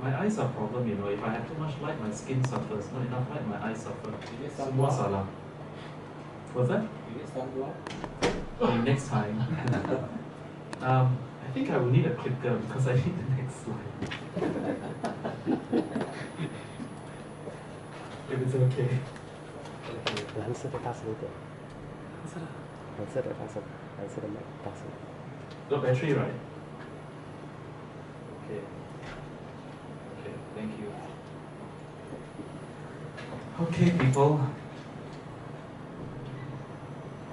My eyes are a problem, you know. If I have too much light, my skin suffers. Not enough light, my eyes suffer. Semua salah. What's that? You need sunblock? Okay, next time. I think I will need a clicker because I need the next slide. If it's okay. 蓝色的大声一点，蓝色的大声，蓝色的麦大声。 Got battery, right? Okay. Okay, thank you. Okay, people.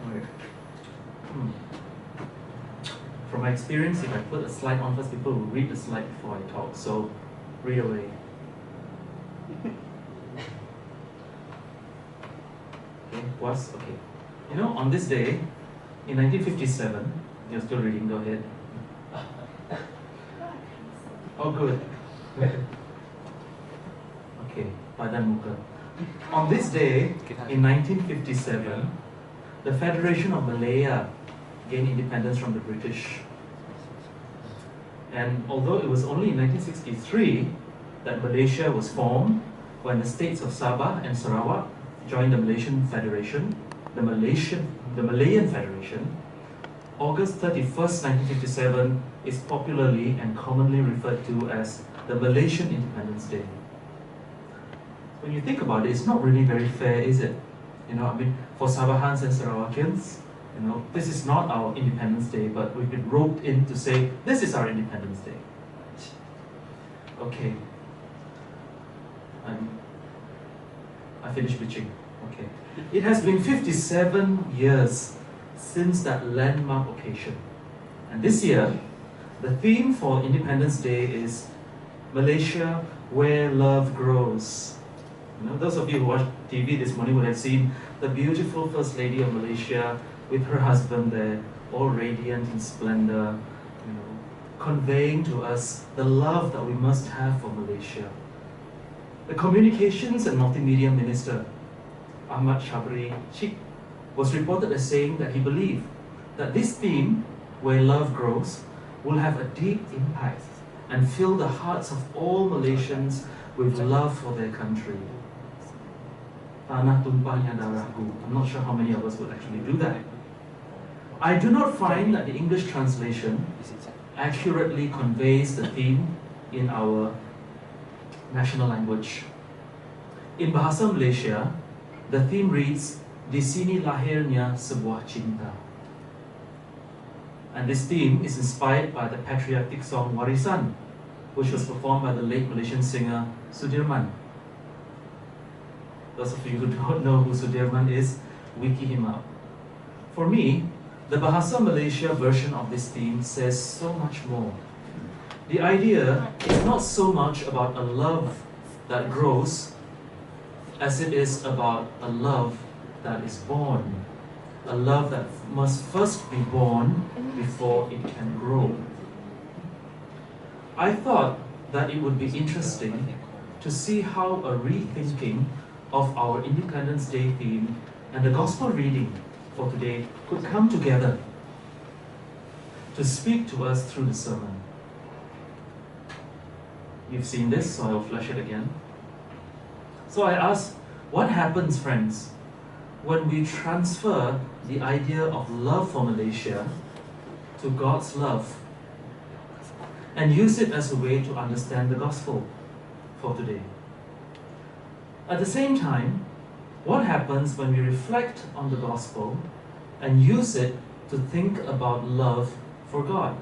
Okay. From my experience, if I put a slide on first, people will read the slide before I talk. So, read away. Okay, okay. You know, on this day, in 1957, you're still reading, go ahead. Oh, good. Okay, Badan Muka. On this day, in 1957, the Federation of Malaya gained independence from the British. And although it was only in 1963 that Malaysia was formed, when the states of Sabah and Sarawak joined the Malaysian Federation, the Malayan Federation, August 31st, 1957 is popularly and commonly referred to as the Malaysian Independence Day. When you think about it, it's not really very fair, is it? You know, I mean, for Sabahans and Sarawakians, you know, this is not our Independence Day, but we've been roped in to say, this is our Independence Day. Okay. I finished preaching. Okay. It has been 57 years since that landmark occasion. And this year, the theme for Independence Day is Malaysia, where love grows. You know, those of you who watched TV this morning would have seen the beautiful First Lady of Malaysia with her husband there, all radiant in splendor, you know, conveying to us the love that we must have for Malaysia. The Communications and Multimedia Minister, Ahmad Shabri Sheikh, was reported as saying that he believed that this theme, where love grows, will have a deep impact and fill the hearts of all Malaysians with love for their country. Tanah tumpahnya darahku. I'm not sure how many of us would actually do that. I do not find that the English translation accurately conveys the theme in our national language. In Bahasa Malaysia, the theme reads, Di sini lahirnya sebuah cinta. And this theme is inspired by the patriotic song Warisan, which was performed by the late Malaysian singer Sudirman. Those of you who don't know who Sudirman is, wiki him up. For me, the Bahasa Malaysia version of this theme says so much more. The idea is not so much about a love that grows as it is about a love that is born. A love that must first be born before it can grow. I thought that it would be interesting to see how a rethinking of our Independence Day theme and the Gospel reading for today could come together to speak to us through the sermon. You've seen this, so I'll flash it again. So I asked, what happens, friends, when we transfer the idea of love for Malaysia to God's love and use it as a way to understand the gospel for today? At the same time, what happens when we reflect on the gospel and use it to think about love for God?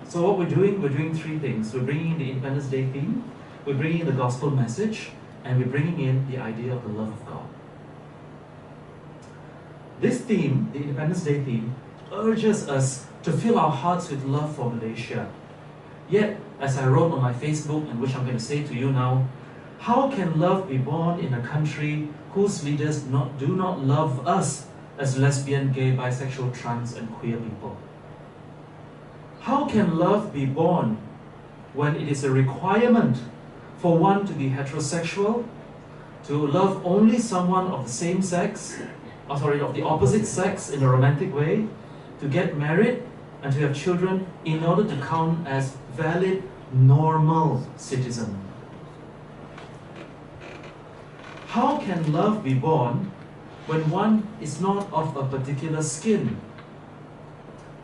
So what we're doing three things. We're bringing in the Independence Day theme, we're bringing in the gospel message, and we're bringing in the idea of the love of God. This theme, the Independence Day theme, urges us to fill our hearts with love for Malaysia. Yet, as I wrote on my Facebook, and which I'm going to say to you now, how can love be born in a country whose leaders do not love us as lesbian, gay, bisexual, trans, and queer people? How can love be born when it is a requirement for one to be heterosexual, to love only someone of the same sex, of the opposite sex in a romantic way, to get married, and to have children in order to count as valid, normal citizen. How can love be born when one is not of a particular skin?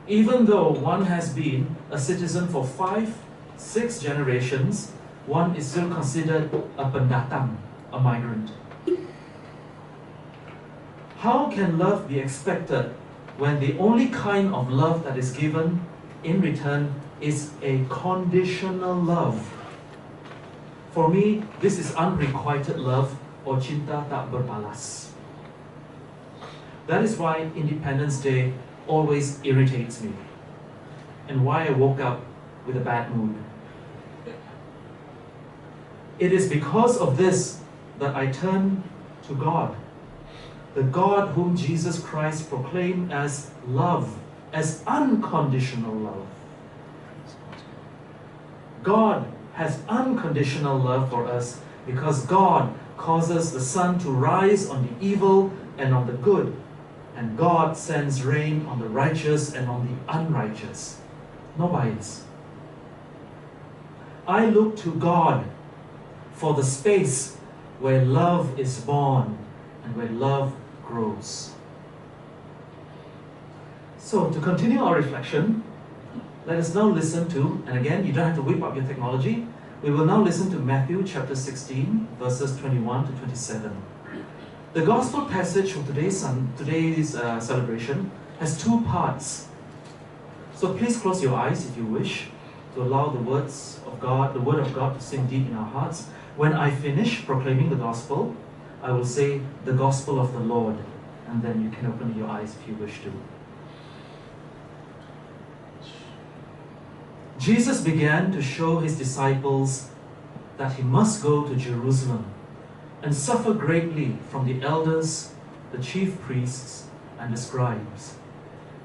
Even though one has been a citizen for 5, 6 generations, one is still considered a pendatang, a migrant. How can love be expected when the only kind of love that is given in return is a conditional love? For me, this is unrequited love, or cinta tak berbalas. That is why Independence Day always irritates me, and why I woke up with a bad mood. It is because of this that I turn to God, the God whom Jesus Christ proclaimed as love, as unconditional love. God has unconditional love for us because God causes the sun to rise on the evil and on the good, and God sends rain on the righteous and on the unrighteous. No bias. I look to God for the space where love is born and where love grows. So, to continue our reflection, let us now listen to, and again, you don't have to whip up your technology, we will now listen to Matthew chapter 16, verses 21 to 27. The gospel passage for today's celebration has 2 parts. So please close your eyes if you wish, to allow the words of God, the word of God to sink deep in our hearts. When I finish proclaiming the gospel, I will say the gospel of the Lord, and then you can open your eyes if you wish to. Jesus began to show his disciples that he must go to Jerusalem and suffer greatly from the elders, the chief priests, and the scribes,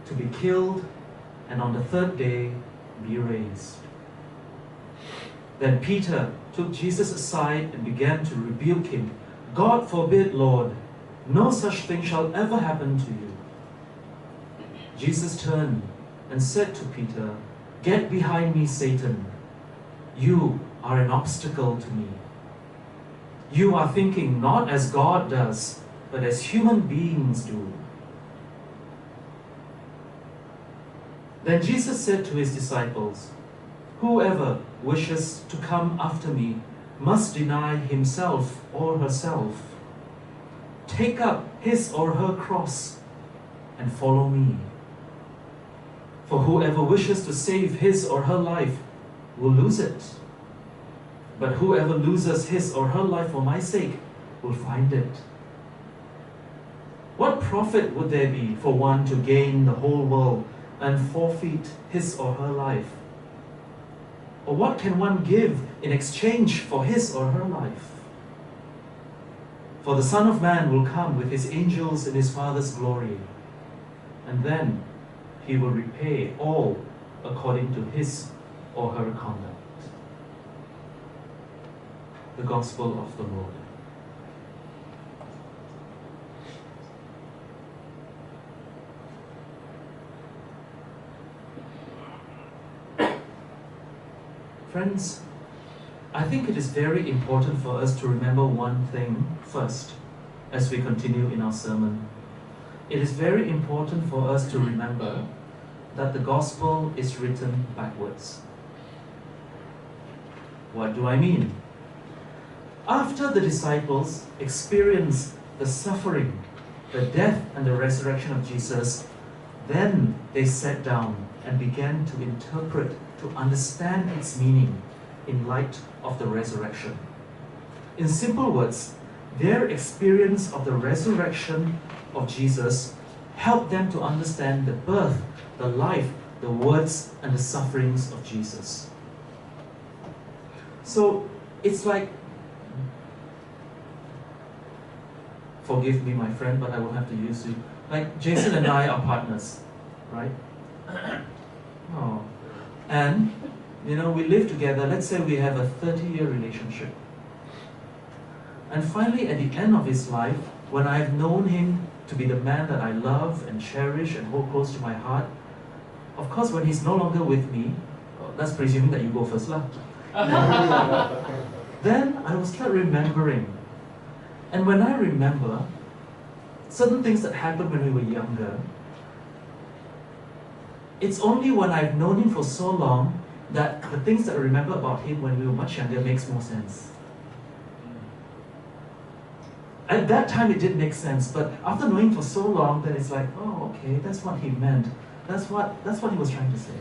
to be killed and on the 3rd day be raised. Then Peter took Jesus aside and began to rebuke him. God forbid, Lord, no such thing shall ever happen to you. Jesus turned and said to Peter, Get behind me, Satan. You are an obstacle to me. You are thinking not as God does, but as human beings do. Then Jesus said to his disciples, Whoever wishes to come after me must deny himself or herself, take up his or her cross, and follow me. For whoever wishes to save his or her life will lose it. But whoever loses his or her life for my sake will find it. What profit would there be for one to gain the whole world and forfeit his or her life? Or what can one give in exchange for his or her life? For the Son of Man will come with his angels in his Father's glory, and then he will repay all according to his or her conduct. The Gospel of the Lord. Friends, I think it is very important for us to remember one thing first as we continue in our sermon. It is very important for us to remember that the Gospel is written backwards. What do I mean? After the disciples experienced the suffering, the death and the resurrection of Jesus, then they sat down and began to interpret, to understand its meaning in light of the resurrection. In simple words, their experience of the resurrection of Jesus helped them to understand the birth, the life, the words, and the sufferings of Jesus. So it's like, forgive me, my friend, but I will have to use you. Like Jason and I are partners, right? Oh. And, you know, we live together. Let's say we have a 30-year relationship. And finally, at the end of his life, when I've known him to be the man that I love and cherish and hold close to my heart, Of course, when he's no longer with me, that's presuming that you go first lah. Then I will start remembering. And when I remember certain things that happened when we were younger, it's only when I've known him for so long that the things that I remember about him when we were much younger makes more sense. At that time it didn't make sense, but after knowing for so long, then it's like, oh, okay, that's what he meant. That's what he was trying to say.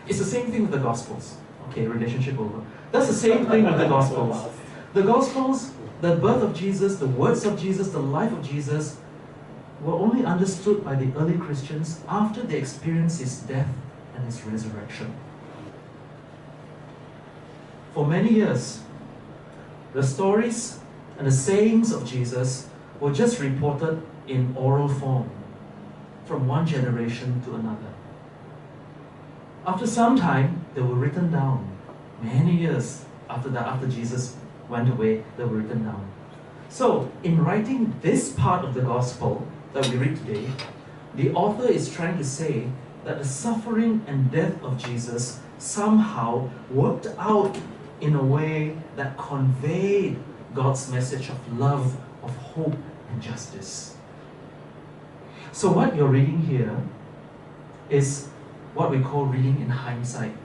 It's the same thing with the Gospels. Okay, relationship over. That's the same thing with the Gospels. The Gospels, the birth of Jesus, the words of Jesus, the life of Jesus, were only understood by the early Christians after they experienced his death and his resurrection. For many years, the stories and the sayings of Jesus were just reported in oral form from one generation to another. After some time, they were written down. Many years after that, after Jesus went away, they were written down. So, in writing this part of the gospel that we read today, the author is trying to say that the suffering and death of Jesus somehow worked out in a way that conveyed God's message of love, of hope, and justice. So what you're reading here is what we call reading in hindsight.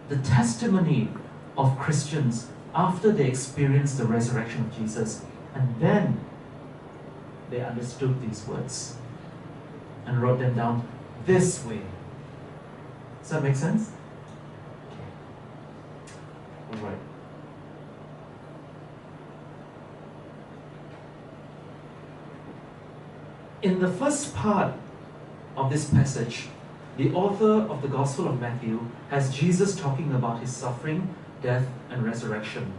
The testimony of Christians after they experienced the resurrection of Jesus, and then they understood these words and wrote them down this way. Does that make sense? Okay. All right. In the first part of this passage, the author of the Gospel of Matthew has Jesus talking about his suffering, death, and resurrection.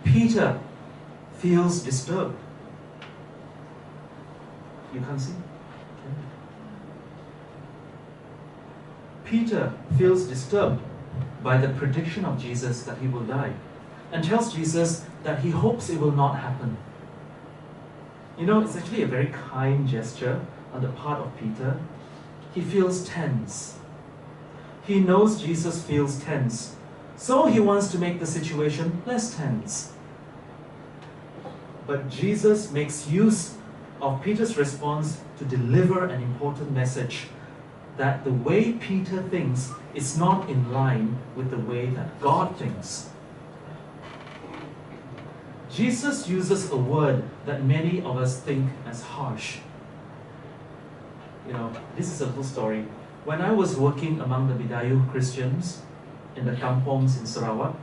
Peter feels disturbed. You can't see? Okay. Peter feels disturbed by the prediction of Jesus that he will die, and tells Jesus that he hopes it will not happen. You know, it's actually a very kind gesture on the part of Peter. He feels tense. He knows Jesus feels tense, so he wants to make the situation less tense. But Jesus makes use of Peter's response to deliver an important message that the way Peter thinks is not in line with the way that God thinks. Jesus uses a word that many of us think as harsh. You know, this is a full story. When I was working among the Bidayu Christians in the kampongs in Sarawak,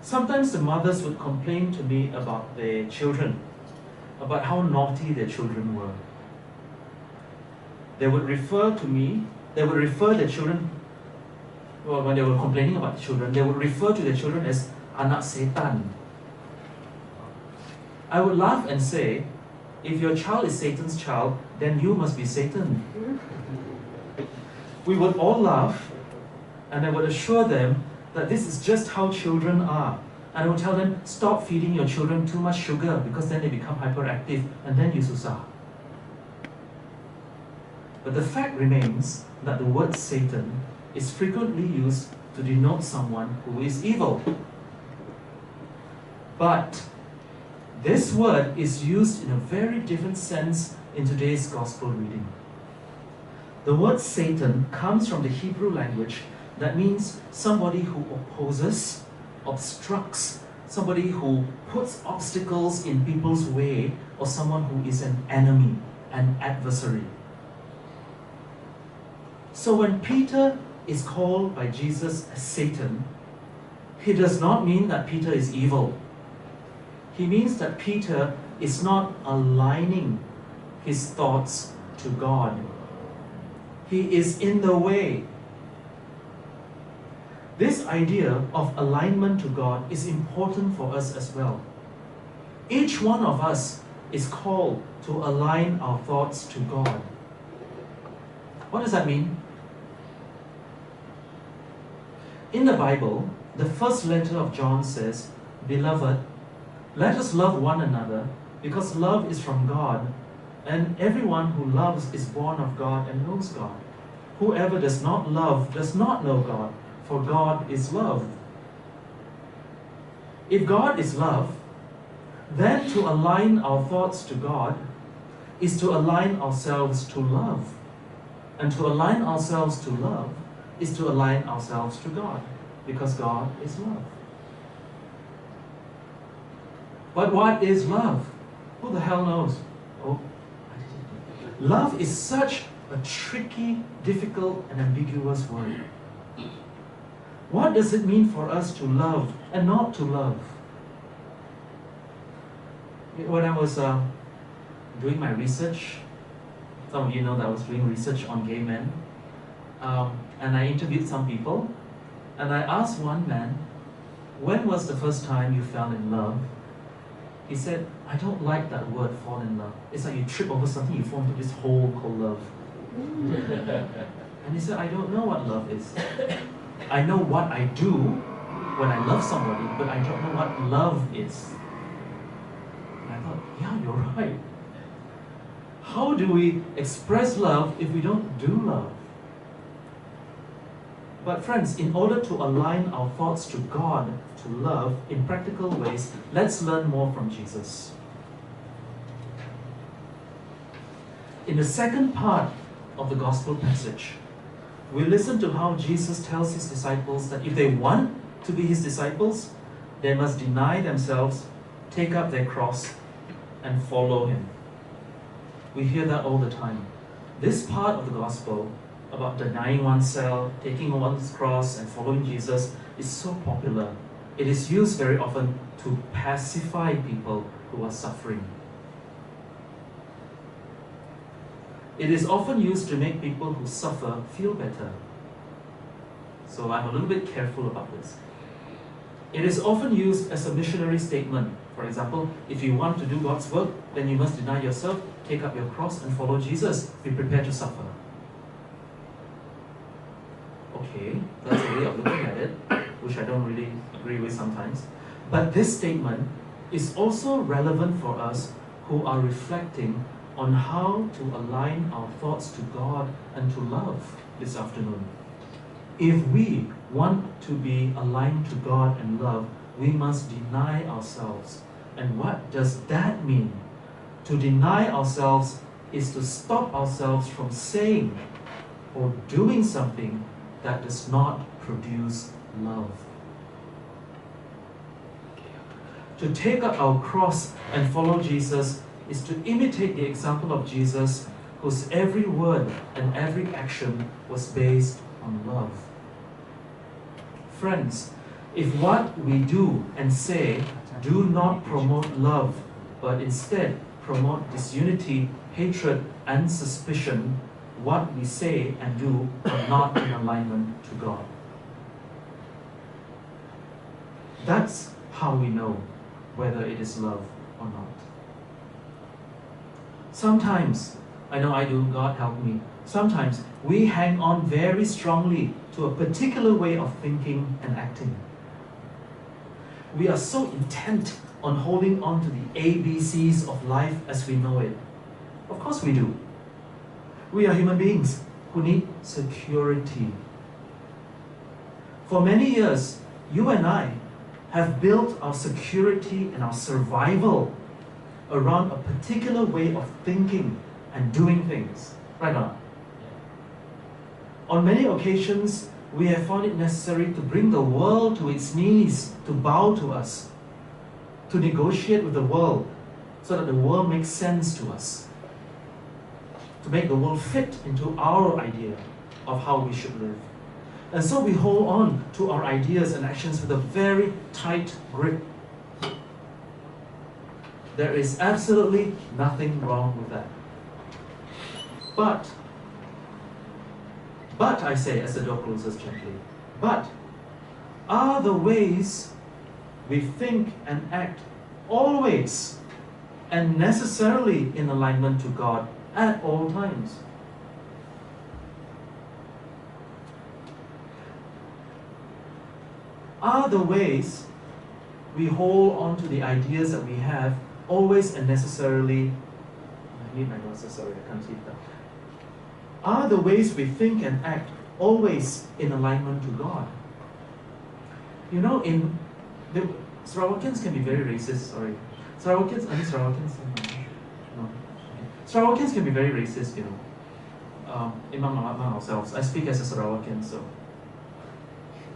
sometimes the mothers would complain to me about their children, about how naughty their children were. They would refer to me, they would refer their children, well, when they were complaining about the children, they would refer to their children as anak setan. I would laugh and say, if your child is Satan's child, then you must be Satan. We would all laugh, and I would assure them that this is just how children are. And I would tell them, stop feeding your children too much sugar, because then they become hyperactive, and then you susah. But the fact remains that the word Satan is frequently used to denote someone who is evil. But this word is used in a very different sense in today's gospel reading. The word Satan comes from the Hebrew language that means somebody who opposes, obstructs, somebody who puts obstacles in people's way, or someone who is an enemy, an adversary. So when Peter is called by Jesus as Satan, he does not mean that Peter is evil. He means that Peter is not aligning his thoughts to God. He is in the way. This idea of alignment to God is important for us as well. Each one of us is called to align our thoughts to God. What does that mean? In the Bible, the first letter of John says, "Beloved, let us love one another, because love is from God, And everyone who loves is born of God and knows God. Whoever does not love does not know God, for God is love. If God is love, then to align our thoughts to God is to align ourselves to love. And to align ourselves to love is to align ourselves to God, because God is love. But what is love? Who the hell knows? Oh, love is such a tricky, difficult, and ambiguous word. What does it mean for us to love and not to love? When I was doing my research, some of you know that I was doing research on gay men, and I interviewed some people, and I asked one man, when was the first time you fell in love? He said, I don't like that word, fall in love. It's like you trip over something, you fall into this hole called love. And he said, I don't know what love is. I know what I do when I love somebody, but I don't know what love is. And I thought, yeah, you're right. How do we express love if we don't do love? But friends, in order to align our thoughts to God, to love, in practical ways, let's learn more from Jesus. In the second part of the gospel passage, we listen to how Jesus tells his disciples that if they want to be his disciples, they must deny themselves, take up their cross, and follow him. We hear that all the time. This part of the gospel about denying oneself, taking one's cross, and following Jesus is so popular. It is used very often to pacify people who are suffering. It is often used to make people who suffer feel better. So I'm a little bit careful about this. It is often used as a missionary statement. For example, if you want to do God's work, then you must deny yourself, take up your cross, and follow Jesus. Be prepared to suffer. Okay, that's a way of looking at it, which I don't really agree with sometimes. But this statement is also relevant for us who are reflecting on how to align our thoughts to God and to love this afternoon. If we want to be aligned to God and love, we must deny ourselves. And what does that mean? To deny ourselves is to stop ourselves from saying or doing something that does not produce love. To take up our cross and follow Jesus is to imitate the example of Jesus, whose every word and every action was based on love. Friends, if what we do and say do not promote love, but instead promote disunity, hatred, and suspicion, what we say and do are not in alignment to God. That's how we know whether it is love or not. Sometimes, I know I do, God help me, sometimes we hang on very strongly to a particular way of thinking and acting. We are so intent on holding on to the ABCs of life as we know it. Of course we do. We are human beings who need security. For many years, you and I have built our security and our survival around a particular way of thinking and doing things. Right or not? On many occasions, we have found it necessary to bring the world to its knees, to bow to us, to negotiate with the world so that the world makes sense to us, to make the world fit into our idea of how we should live. And so we hold on to our ideas and actions with a very tight grip. There is absolutely nothing wrong with that. But I say, as the door closes gently, but are the ways we think and act always and necessarily in alignment to God at all times? Are the ways we hold on to the ideas that we have always and necessarily need my glasses, sorry, I can't see that. Are the ways we think and act always in alignment to God? You know, Sarawakians can be very racist, sorry. Sarawakians, are these Sarawakians? No. Okay. Sarawakians can be very racist, you know, among ourselves. I speak as a Sarawakian, so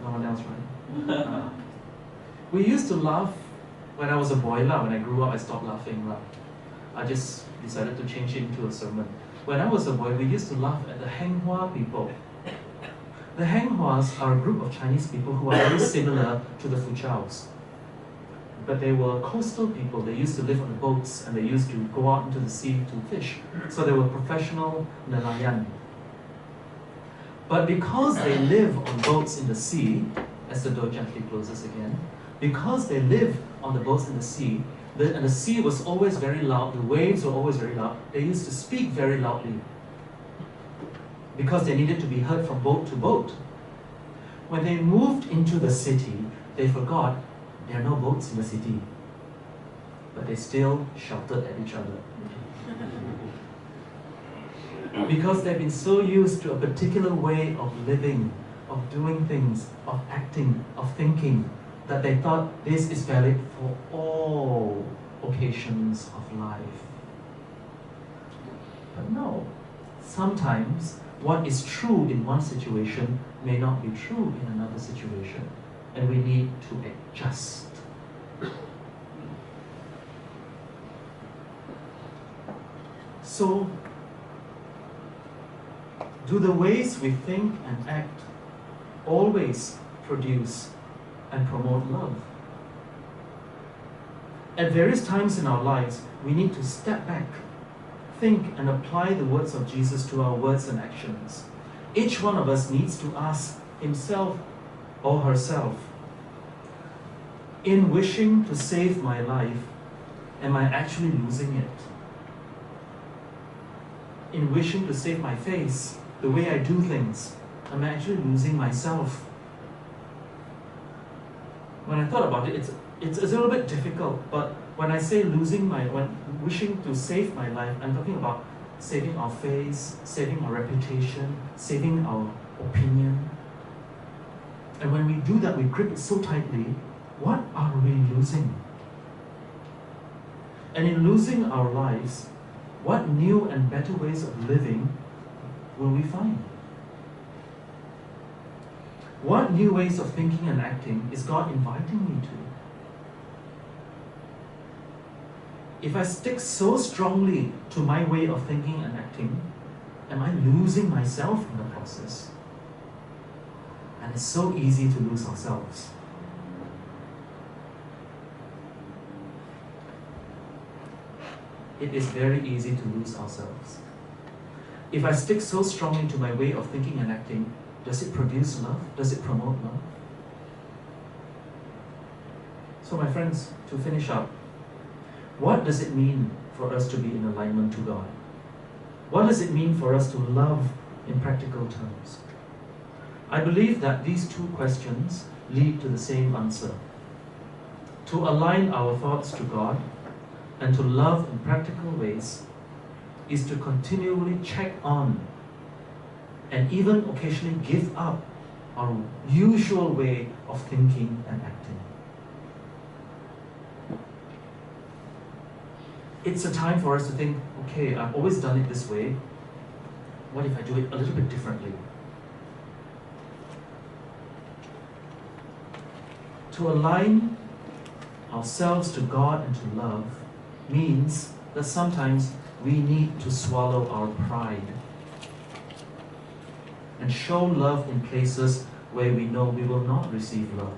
no one else, right? We used to laugh when I was a boy. When I grew up, I stopped laughing. I just decided to change it into a sermon. When I was a boy, we used to laugh at the Henghua people. The Henghuas are a group of Chinese people who are very similar to the Fuchaos. But they were coastal people. They used to live on the boats and they used to go out into the sea to fish. So they were professional nelayan. But because they live on boats in the sea, as the door gently closes again, because they live on the boats in the sea, and the sea was always very loud, the waves were always very loud, they used to speak very loudly because they needed to be heard from boat to boat. When they moved into the city, they forgot there are no boats in the city, but they still shouted at each other. Because they've been so used to a particular way of living, of doing things, of acting, of thinking, that they thought this is valid for all occasions of life. But no, sometimes what is true in one situation may not be true in another situation, and we need to adjust. So, do the ways we think and act always produce and promote love? At various times in our lives, we need to step back, think and apply the words of Jesus to our words and actions. Each one of us needs to ask himself or herself, in wishing to save my life, am I actually losing it? In wishing to save my face, the way I do things, am I actually losing myself? When I thought about it, it's a little bit difficult, but when I say when wishing to save my life, I'm talking about saving our face, saving our reputation, saving our opinion. And when we do that, we grip it so tightly, what are we losing? And in losing our lives, what new and better ways of living will we find? What new ways of thinking and acting is God inviting me to? If I stick so strongly to my way of thinking and acting, am I losing myself in the process? And it's so easy to lose ourselves. It is very easy to lose ourselves. If I stick so strongly to my way of thinking and acting, does it produce love? Does it promote love? So my friends, to finish up, what does it mean for us to be in alignment to God? What does it mean for us to love in practical terms? I believe that these two questions lead to the same answer. To align our thoughts to God and to love in practical ways is to continually check on and even occasionally give up our usual way of thinking and acting. It's a time for us to think, okay, I've always done it this way. What if I do it a little bit differently? To align ourselves to God and to love means that sometimes we need to swallow our pride and show love in places where we know we will not receive love.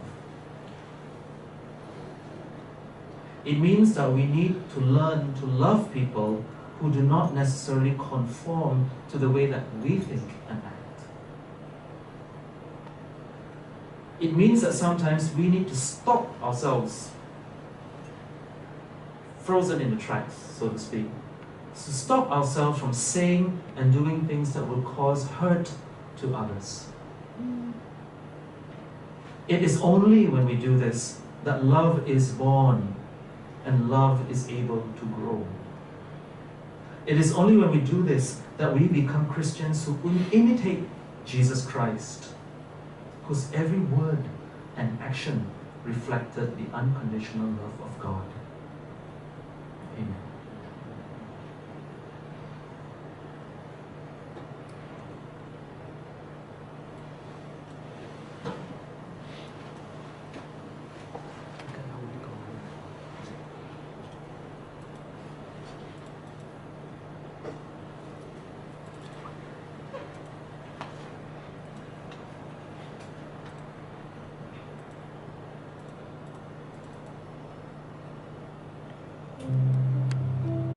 It means that we need to learn to love people who do not necessarily conform to the way that we think and act. It means that sometimes we need to stop ourselves, frozen in the tracks, so to speak, to stop ourselves from saying and doing things that will cause hurt to others. It is only when we do this that love is born and love is able to grow. It is only when we do this that we become Christians who imitate Jesus Christ, whose every word and action reflected the unconditional love of God. Amen.